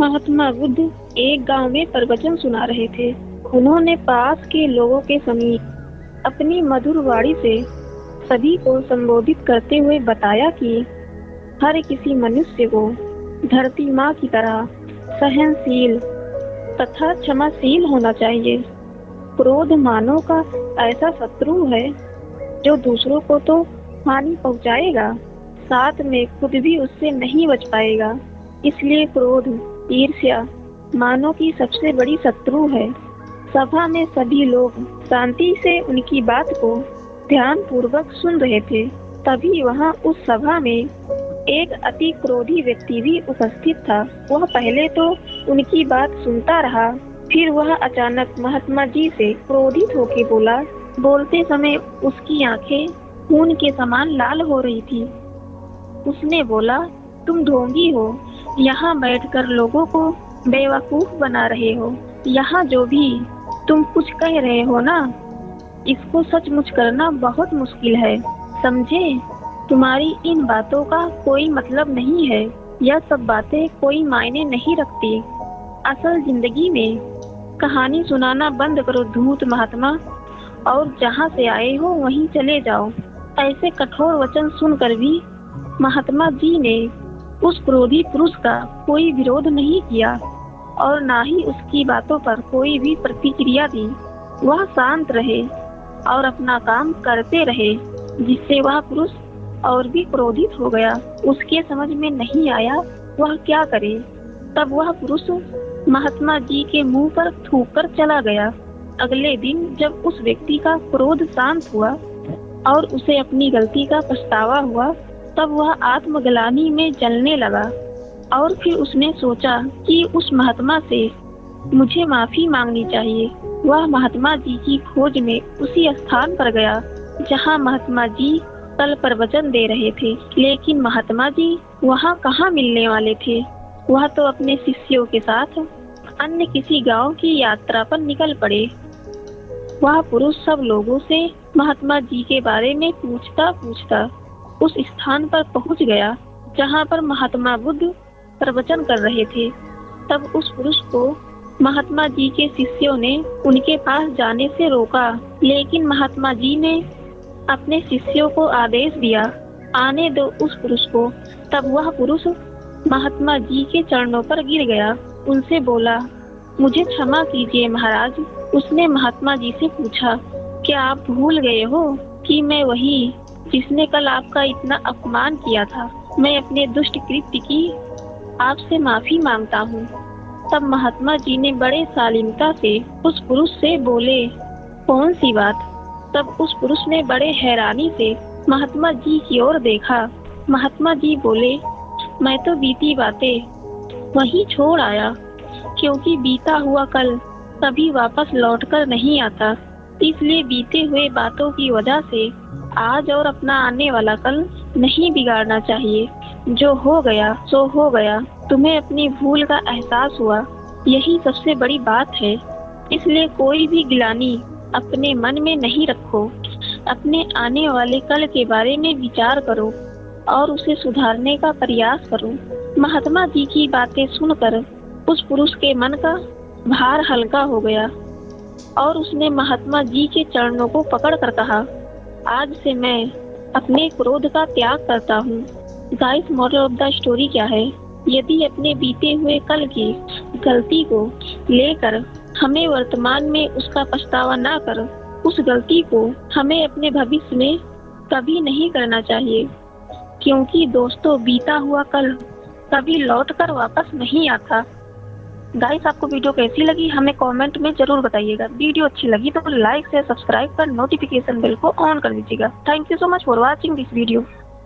महात्मा बुद्ध एक गांव में प्रवचन सुना रहे थे। उन्होंने पास के लोगों के समीप अपनी मधुर वाणी से सभी को संबोधित करते हुए बताया कि हर किसी मनुष्य को धरती माँ की तरह सहनशील तथा क्षमाशील होना चाहिए। क्रोध मानव का ऐसा शत्रु है जो दूसरों को तो हानि पहुंचाएगा, साथ में खुद भी उससे नहीं बच पाएगा। इसलिए क्रोध, ईर्ष्या मानव की सबसे बड़ी शत्रु है। सभा में सभी लोग शांति से उनकी बात को ध्यान पूर्वक सुन रहे थे। तभी वहां उस सभा में एक अति क्रोधी व्यक्ति भी उपस्थित था। वह पहले तो उनकी बात सुनता रहा, फिर वह अचानक महात्मा जी से क्रोधित होकर बोला। बोलते समय उसकी आंखें खून के समान लाल हो रही थी। उसने बोला, तुम ढोंगी हो, यहाँ बैठकर लोगों को बेवकूफ बना रहे हो। यहाँ जो भी तुम कुछ कह रहे हो ना, इसको सचमुच करना बहुत मुश्किल है, समझे? तुम्हारी इन बातों का कोई मतलब नहीं है। यह सब बातें कोई मायने नहीं रखती। असल जिंदगी में कहानी सुनाना बंद करो धूर्त महात्मा, और जहाँ से आए हो वहीं चले जाओ। ऐसे कठोर वचन सुनकर भी महात्मा जी ने उस क्रोधी पुरुष का कोई विरोध नहीं किया और ना ही उसकी बातों पर कोई भी प्रतिक्रिया दी। वह शांत रहे और अपना काम करते रहे, जिससे वह पुरुष और भी क्रोधित हो गया। उसके समझ में नहीं आया वह क्या करे। तब वह पुरुष महात्मा जी के मुंह पर थूक कर चला गया। अगले दिन जब उस व्यक्ति का क्रोध शांत हुआ और उसे अपनी गलती का पछतावा हुआ, तब वह आत्मग्लानि में जलने लगा और फिर उसने सोचा कि उस महात्मा से मुझे माफी मांगनी चाहिए। वह महात्मा जी की खोज में उसी स्थान पर गया जहां महात्मा जी कल प्रवचन दे रहे थे, लेकिन महात्मा जी वहां कहाँ मिलने वाले थे। वह तो अपने शिष्यों के साथ अन्य किसी गांव की यात्रा पर निकल पड़े। वह पुरुष सब लोगों से महात्मा जी के बारे में पूछता पूछता उस स्थान पर पहुंच गया जहां पर महात्मा बुद्ध प्रवचन कर रहे थे। तब उस पुरुष को महात्मा जी के शिष्यों ने उनके पास जाने से रोका, लेकिन महात्मा जी ने अपने शिष्यों को आदेश दिया, आने दो उस पुरुष को। तब वह पुरुष महात्मा जी के चरणों पर गिर गया। उनसे बोला, मुझे क्षमा कीजिए महाराज। उसने महात्मा जी से पूछा, क्या आप भूल गए हो कि मैं वही जिसने कल आपका इतना अपमान किया था? मैं अपने दुष्ट कृत्य की आपसे माफी मांगता हूँ। तब महात्मा जी ने बड़े शालीनता से उस पुरुष से बोले, कौन सी बात? तब उस पुरुष ने बड़े हैरानी से महात्मा जी की ओर देखा। महात्मा जी बोले, मैं तो बीती बातें वहीं छोड़ आया, क्योंकि बीता हुआ कल कभी वापस लौटकर नहीं आता। इसलिए बीते हुए बातों की वजह से आज और अपना आने वाला कल नहीं बिगाड़ना चाहिए। जो हो गया सो हो गया। तुम्हें अपनी भूल का एहसास हुआ, यही सबसे बड़ी बात है। इसलिए कोई भी गिलानी अपने मन में नहीं रखो। अपने आने वाले कल के बारे में विचार करो और उसे सुधारने का प्रयास करो। महात्मा जी की बातें सुनकर उस पुरुष के मन का भार हल्का हो गया और उसने महात्मा जी के चरणों को पकड़कर कहा, आज से मैं अपने क्रोध का त्याग करता हूँ। Guys, moral of the story क्या है? यदि अपने बीते हुए कल की गलती को लेकर हमें वर्तमान में उसका पछतावा ना कर, उस गलती को हमें अपने भविष्य में कभी नहीं करना चाहिए, क्योंकि दोस्तों बीता हुआ कल कभी लौट कर वापस नहीं आता। गाइस, आपको वीडियो कैसी लगी हमें कमेंट में जरूर बताइएगा। वीडियो अच्छी लगी तो लाइक से सब्सक्राइब कर नोटिफिकेशन बेल को ऑन कर दीजिएगा। Thank you so much for watching this video.